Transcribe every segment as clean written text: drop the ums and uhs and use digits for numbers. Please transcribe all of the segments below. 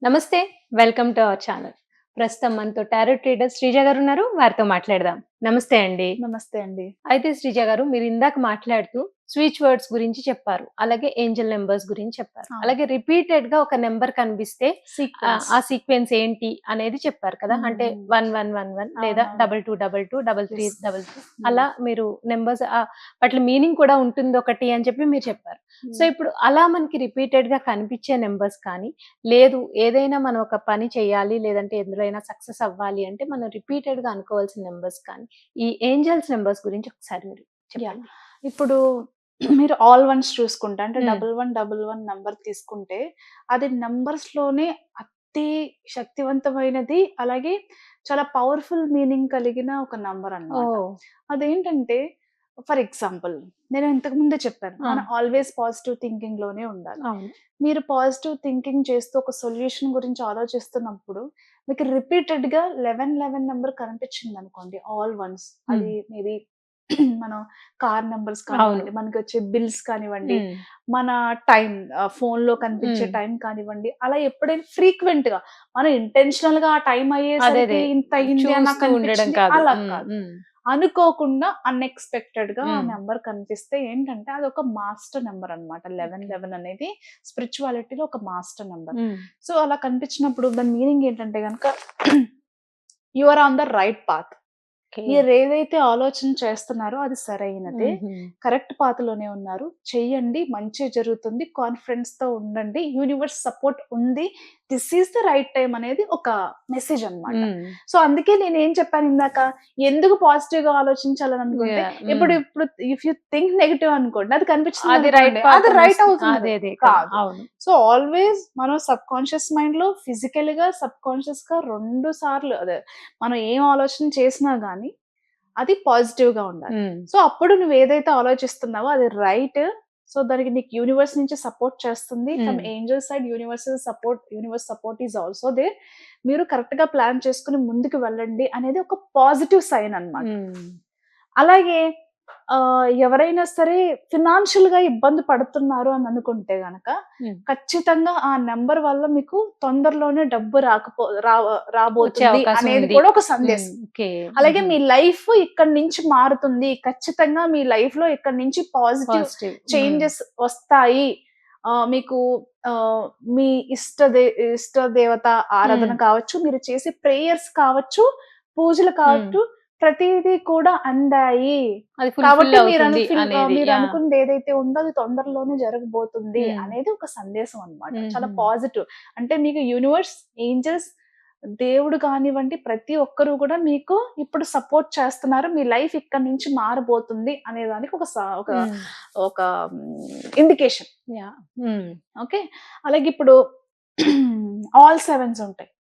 నమస్తే. Welcome to our channel. ప్రస్తుతం మనతో టారో ట్రేడర్ శ్రీజ గారు ఉన్నారు. వారితో మాట్లాడదాం. నమస్తే అండి. నమస్తే అండి. అయితే శ్రీజ గారు మీరు ఇందాక మాట్లాడుతూ స్విచ్ వర్డ్స్ గురించి చెప్పారు. అలాగే ఏంజెల్ నంబర్స్ గురించి చెప్పారు. అవును. అలాగే రిపీటెడ్‌గా ఒక నంబర్ కనిపిస్తే సీక్వెన్స్. ఆ సీక్వెన్స్ ఏంటి అనేది చెప్పారు కదా! అంటే 1111 లేదా అవునవును. 2222, 3333 హ్మ్. అలా మీరు నంబర్స్ వాటి మీనింగ్ కూడా ఉంటుందొకటి అని చెప్పి మీరు చెప్పారు. సో, ఇప్పుడు అలా మనకి రిపీటెడ్‌గా కనిపించే నంబర్స్ కానీ, లేదు ఏదైనా మనం ఒక పని చేయాలి, లేదంటే ఎందులో అయినా సక్సెస్ అవ్వాలి అంటే మనం రిపీటెడ్‌గా అనుకోవాల్సిన నంబర్స్ కానీ, ఈ ఏంజెల్స్ నంబర్స్ గురించి ఒకసారి మీరు యాహ్! చెప్పండి. ఇప్పుడు మీరు ఆల్ వన్స్ చూసుకుంటే అంటే హ్మ్. 1111 నంబర్ తీసుకుంటే అది నంబర్స్‌లోనే అతి శక్తివంతమైనది. అలాగే చాలా పవర్‌ఫుల్ మీనింగ్ కలిగిన ఒక నంబర్ అన్నమాట. ఓహ్! అదేంటంటే ఫర్ ఎగ్జాంపుల్ నేను ఇంతకు ముందే చెప్పాను. ఆ! మనం ఆల్‌వేస్ పాజిటివ్ థింకింగ్‌లోనే ఉండాలి. అవును. మీరు పాజిటివ్ థింకింగ్ చేస్తూ ఒక సొల్యూషన్ గురించి ఆలోచిస్తున్నప్పుడు మీకు రిపీటెడ్‌గా 1111 నంబర్ కనిపించిందనుకోండి ఆల్ వన్స్ హ్మ్. అది మేబీ మనం కార్ నంబర్స్ అవును. కానివ్వండి, మనకొచ్చే బిల్స్ కానివ్వండి, హ్మ్. మన టైం ఫోన్‌లో కనిపించే హ్మ్. టైం కానివ్వండి, అలా ఎప్పుడైనా ఫ్రీక్వెంట్‌గా మనం ఇంటెన్షనల్‌గా ఆ టైం అయ్యేసరికి అదే. ఇంత అయింది అని చూస్తూ నాకు ఉండడం అనిపించింది కాదు. అలా హ్మ్. కాదు. హ్మ్. అనుకోకుండా అన్‌ఎక్స్‌పెక్టెడ్‌గా ఆ హ్మ్. నంబర్ కనిపిస్తే ఏంటంటే అదొక మాస్టర్ నంబర్ అన్నమాట. ఓకే. 1111 అనేది స్పిరిచువాలిటీలో ఒక మాస్టర్ నంబర్. హ్మ్. సో, అలా కనిపించినప్పుడు దాని మీనింగ్ ఏంటంటే గనక you are on the right path. Okay. మీరేదైతే ఆలోచన చేస్తున్నారో అది సరైనదే. హుహు. కరెక్ట్ పాత్‌లోనే ఉన్నారు. చెయ్యండి. మంచే జరుగుతుంది. కాన్ఫిడెన్స్‌తో ఉండండి. యూనివర్స్ సపోర్ట్ ఉంది. This is the right time అనేది ఒక మెసేజ్ అన్నమాట. హ్మ్. సో, అందుకే నేనేం చెప్పాను ఇందాక, ఎందుకు పాజిటివ్‌గా ఆలోచించాలని అనుకుంటే, యాహ్! హ్మ్. ఇప్పుడు ఇఫ్ యూ థింక్ నెగెటివ్ అనుకోండి, అది అది రైట్ కనిపించిందనుకోండి, పాత్ అది రైట్ అవుతుందా? అదే అదే కదా! కాదు. అవును. సో, ఆల్‌వేస్ మనం సబ్‌కాన్షియస్ మైండ్‌లో ఫిజికల్‌గా, సబ్‌కాన్షియస్‌గా 2 సార్లు అదే మనం ఏం ఆలోచన చేసినా గాని, అది పాజిటివ్‌గా ఉండాలి. హ్మ్. సో, అప్పుడు నువ్వేదైతే ఆలోచిస్తున్నావో అది రైట్. సో, దానికి నీకు యూనివర్స్ నుంచి సపోర్ట్ చేస్తుంది. From hmm. Angel side universe support is also there. మీరు కరెక్ట్‌గా ప్లాన్ చేసుకొని ముందుకు వెళ్ళండి అనేది ఒక పాజిటివ్ సైన్ అన్నమాట. హ్మ్. అలాగే ఎవరైనా సరే ఫినాన్షియల్‌గా ఇబ్బంది పడుతున్నారు అని అనుకుంటే గనక, హ్మ్. ఖచ్చితంగా ఆ నంబర్ వల్ల మీకు తొందరలోనే డబ్బు వచ్చే రాబోతుంది అవకాశం అనేది ఉంది. కూడా ఒక హ్మ్. సందేశం. ఓకే. అలాగే హుహు. మీ లైఫ్ ఇక్కడి నుంచి మారుతుంది. ఖచ్చితంగా మీ లైఫ్‌లో ఇక్కడి నుంచి పాజిటివ్ పాజిటివ్. హ్మ్. చేంజెస్ వస్తాయి. మీకు ఆహ్, మీ ఇష్ట దేవత హ్మ్. ఆరాధన కావచ్చు, మీరు చేసే ప్రేయర్స్ కావచ్చు, పూజలు హ్మ్. కావచ్చు, ప్రతీదీ కూడా అందాయి. అది ఫుల్‌ఫిల్ కాబట్టి అవుతుంది అనేది. యాహ్! మీరనుకున్నది ఏదైతే ఉందో అది తొందరలోనే జరగబోతుంది హ్మ్. అనేది ఒక సందేశం అన్నమాట. చాలా హుహు. పాజిటివ్. అంటే మీకు యూనివర్స్, ఏంజెల్స్, దేవుడు కానివ్వండి, ప్రతి ఒక్కరు కూడా మీకు ఇప్పుడు సపోర్ట్ చేస్తున్నారు. మీ లైఫ్ ఇక్కడి నుంచి మారబోతుంది అనే దానికి ఒక హ్మ్. ఒక ఇండికేషన్. యాహ్! హ్మ్. ఓకే. అలాగే ఇప్పుడు ఆల్ సెవెన్స్ ఉంటాయి.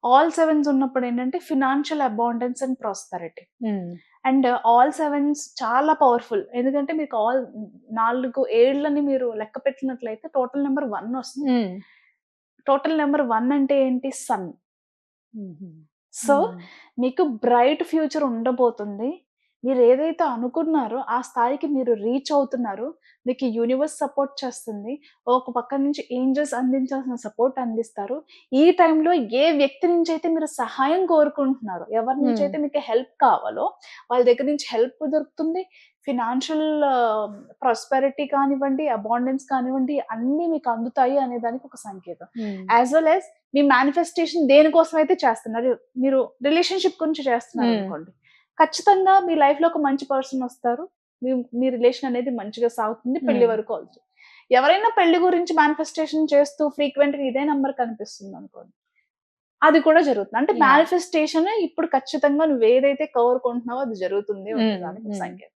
ఆల్ సెవెన్స్ ఉన్నప్పుడేంటంటే financial abundance and prosperity. Hmm. And all sevens చాలా పవర్‌ఫుల్. ఎందుకంటే మీకు 4 ఏళ్లని మీరు లెక్క పెట్టినట్లయితే టోటల్ నంబర్ 1 వస్తుంది. హ్మ్. టోటల్ నంబర్ 1 అంటే ఏంటి? సన్. హుహు. సో, హ్మ్. మీకు బ్రైట్ ఫ్యూచర్ ఉండబోతుంది. మీరేదైతే అనుకున్నారో, ఆ స్థాయికి మీరు రీచ్ అవుతున్నారు. మీకు యూనివర్స్ సపోర్ట్ చేస్తుంది. ఒక పక్క నుంచి ఏంజెల్స్ అందించాల్సిన సపోర్ట్ అందిస్తారు. ఈ టైంలో ఏ వ్యక్తి నుంచైతే మీరు సహాయం కోరుకుంటున్నారో, ఎవరి హ్మ్. నుంచైతే మీకు హెల్ప్ కావాలో, వాళ్ళ దగ్గర నుంచి హెల్ప్ దొరుకుతుంది. ఫినాన్షియల్ ప్రాస్పెరిటీ కానివ్వండి, అబాండెన్స్ కానివ్వండి, అన్నీ మీకు అందుతాయి అనే దానికి ఒక సంకేతం. హ్మ్. యాస్ వెల్ యాస్ మీ మేనిఫెస్టేషన్ దేనికోసం అయితే చేస్తున్నారు. మీరు రిలేషన్‌షిప్ గురించి హ్మ్. చేస్తున్నారనుకోండి. ఖచ్చితంగా మీ లైఫ్‌లో ఒక మంచి పర్సన్ వస్తారు. మీ మీ రిలేషన్ అనేది మంచిగా సాగుతుంది. పెళ్లి హ్మ్. వరకు వెళ్తుంది. ఎవరైనా పెళ్లి గురించి మేనిఫెస్టేషన్ చేస్తూ ఫ్రీక్వెంట్‌గా ఇదే నంబర్ కనిపిస్తుందనుకోండి. అది కూడా జరుగుతుంది. అంటే యాహ్! మేనిఫెస్టేషన్ ఇప్పుడు ఖచ్చితంగా నువ్వేదైతే కోరుకుంటున్నావో అది జరుగుతుంది అనే హ్మ్. దానికి ఒక హ్మ్. సంకేతం.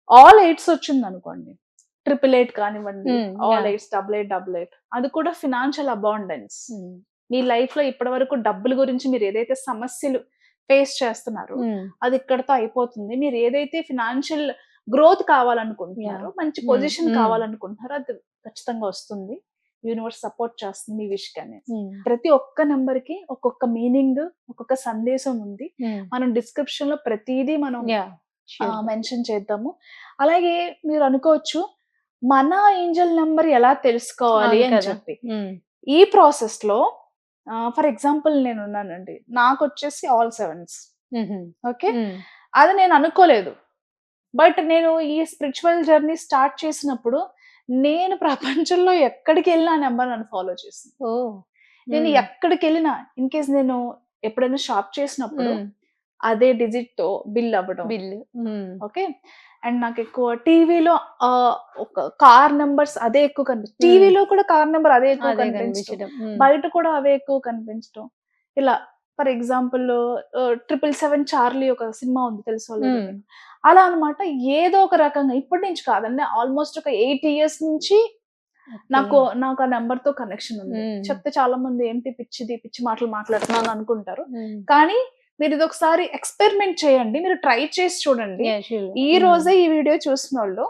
ఆల్ ఎయిట్స్ వచ్చిందనుకోండి. 888 కానివ్వండి, హ్మ్. All yeah! ఎయిట్స్, 8888 అది కూడా ఫినాన్షియల్ అబాండెన్స్. హ్మ్. మీ లైఫ్‌లో ఇప్పటివరకు డబ్బుల గురించి మీరేదైతే సమస్యలు ఫేస్ చేస్తున్నారో, హ్మ్. అది ఇక్కడితో అయిపోతుంది. మీరేదైతే ఫినాన్షియల్ గ్రోత్ కావాలనుకుంటున్నారో, యాహ్! మంచి హ్మ్. పొజిషన్ హ్మ్. కావాలనుకుంటున్నారో, అది ఖచ్చితంగా వస్తుంది. యూనివర్స్ సపోర్ట్ చేస్తుంది మీ విష్‌కనేది. హ్మ్. ప్రతి ఒక్క నంబర్‌కి ఒక్కొక్క మీనింగ్, ఒక్కొక్క సందేశం ఉంది. హ్మ్. మనం డిస్క్రిప్షన్‌లో ప్రతీదీ మనం యాహ్! ష్యూర్‌గా. మెన్షన్ చేద్దాము. అలాగే మీరనుకోవచ్చు, మన ఏంజెల్ నంబర్ ఎలా తెలుసుకోవాలి అవును అని కదా! చెప్పి. హ్మ్. ఈ ప్రాసెస్‌లో ఫర్ ఎగ్జాంపుల్ నేను ఉన్నానండి, నాకు వచ్చేసి ఆల్ 7s. మ్హూ. ఓకే, మ్. అది నేను అనుకోలేదు. బట్ నేను ఈ స్పిరిచువల్ జర్నీ స్టార్ట్ చేసినప్పుడు నేను ప్రపంచంలో ఎక్కడికి వెళ్ళినా ఆ నెంబర్ నన్ను ఫాలో చేసింది. ఓ. నేను మ్. ఎక్కడికి వెళ్ళినా, ఇన్ కేస్ నేను ఎప్పుడైనా షాప్ చేసినప్పుడు మ్. అదే డిజిట్ తో బిల్ అవ్వడం. బిల్లు. మ్. ఓకే, అండ్ నాకు ఎక్కువ టీవీలో ఒక కార్ నెంబర్స్ అదే ఎక్కువ కనిపిస్తుంది. టీవీలో కూడా కార్ నెంబర్ అదే ఎక్కువ అదే కనిపించడం, కనిపించడం. మ్. బయట కూడా అవే ఎక్కువ కనిపించడం. ఇలా ఫర్ ఎగ్జాంపుల్ 777 చార్లీ ఒక సినిమా ఉంది, తెలుసు వాళ్ళకి. మ్. అలా అన్నమాట. ఏదో ఒక రకంగా ఇప్పటి నుంచి కాదండి, ఆల్మోస్ట్ ఒక 8 years నుంచి నాకు ఆ నెంబర్ తో కనెక్షన్ ఉంది. మ్. చెప్తే చాలా మంది ఏంటి పిచ్చి మాటలు మాట్లాడుతున్నాను అనుకుంటారు. మ్. కానీ మీరు ఇది ఒకసారి ఎక్స్పెరిమెంట్ చేయండి, మీరు ట్రై చేసి చూడండి. Yeah, sure. ఈ రోజే ఈ వీడియో చూసిన వాళ్ళు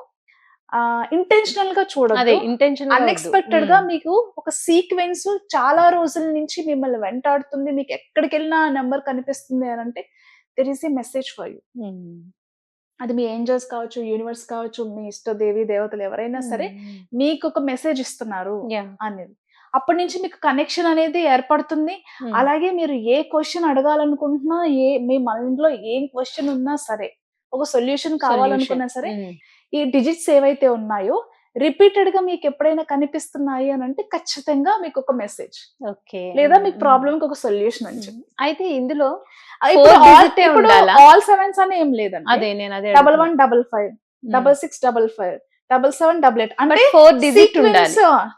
ఇంటెన్షనల్ గా అదే చూడదు, ఇంటెన్షన్ అన్ఎక్స్పెక్టెడ్ గా మీకు ఒక సీక్వెన్స్ చాలా రోజుల నుంచి మిమ్మల్ని వెంటాడుతుంది, మీకు ఎక్కడికి వెళ్ళినా ఆ నెంబర్ కనిపిస్తుంది అని అంటే there is a message for you. అది మీ ఏంజల్స్ కావచ్చు, యూనివర్స్ కావచ్చు, మీ ఇష్ట దేవి దేవతలు ఎవరైనా సరే మీకు ఒక మెసేజ్ ఇస్తున్నారు అనేది. అప్పటి నుంచి మీకు కనెక్షన్ అనేది ఏర్పడుతుంది. అలాగే మీరు ఏ క్వశ్చన్ అడగాలనుకుంటున్నా, మీ మైండ్ లో ఏం క్వశ్చన్ ఉన్నా సరే, ఒక సొల్యూషన్ కావాలనుకున్నా సరే, ఈ డిజిట్స్ ఏవైతే ఉన్నాయో రిపీటెడ్ గా మీకు ఎప్పుడైనా కనిపిస్తున్నాయి అని అంటే ఖచ్చితంగా మీకు ఒక మెసేజ్, ఓకే, లేదా మీకు ప్రాబ్లమ్ కి ఒక సొల్యూషన్ అని చెప్పి. అయితే ఇందులో ఇప్పుడు ఆల్ 7s అని ఏం లేదండి. అదే నేను అదే 1155 6655 7788 అంటే 4 డిజిట్ ఉండాలి,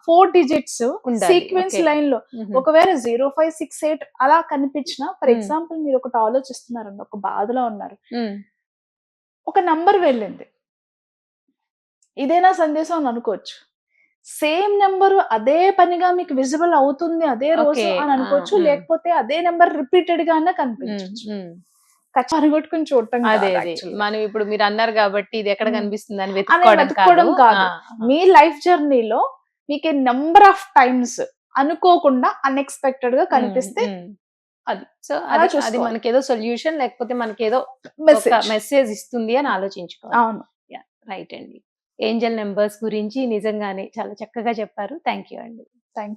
4 డిజిట్స్ ఉండాలి. Sequence Okay. లైన్ లో. ఒకవేళ 0568 అలా కనిపించిన, ఫర్ ఎగ్జాంపుల్ మీరు ఒకటి ఆలోచిస్తున్నారండి, ఒక బాధలో ఉన్నారు, ఒక నంబర్ వెళ్ళింది, ఇదేనా సందేశం అని అనుకోవచ్చు. సేమ్ నెంబర్ అదే పనిగా మీకు విజిబుల్ అవుతుంది అదే రోజు Okay. అని అనుకోవచ్చు, లేకపోతే అదే నెంబర్ రిపీటెడ్ గానే కనిపించవచ్చు. కనుగొట్టుకుని చూడటం అదే కాదు అదే actually. మనం ఇప్పుడు మీరు అన్నారు కాబట్టి ఇది ఎక్కడ కనిపిస్తుంది అని వెతుక్కోవడం వెతుక్కోవడం కాదు. మీ లైఫ్ జర్నీలో మీకు నెంబర్ ఆఫ్ టైమ్స్ అనుకోకుండా అన్ఎక్స్పెక్టెడ్ గా కనిపిస్తే అది సో అలా అది చూసుకోవాలి. మనకేదో సొల్యూషన్ లేకపోతే మనకేదో మెసేజ్. మెసేజ్ ఇస్తుంది అని ఆలోచించుకోవాలి. అవును, రైట్ అండి. ఏంజల్ నెంబర్స్ గురించి నిజంగానే చాలా చక్కగా చెప్పారు. థ్యాంక్ యూ అండి. Thank you.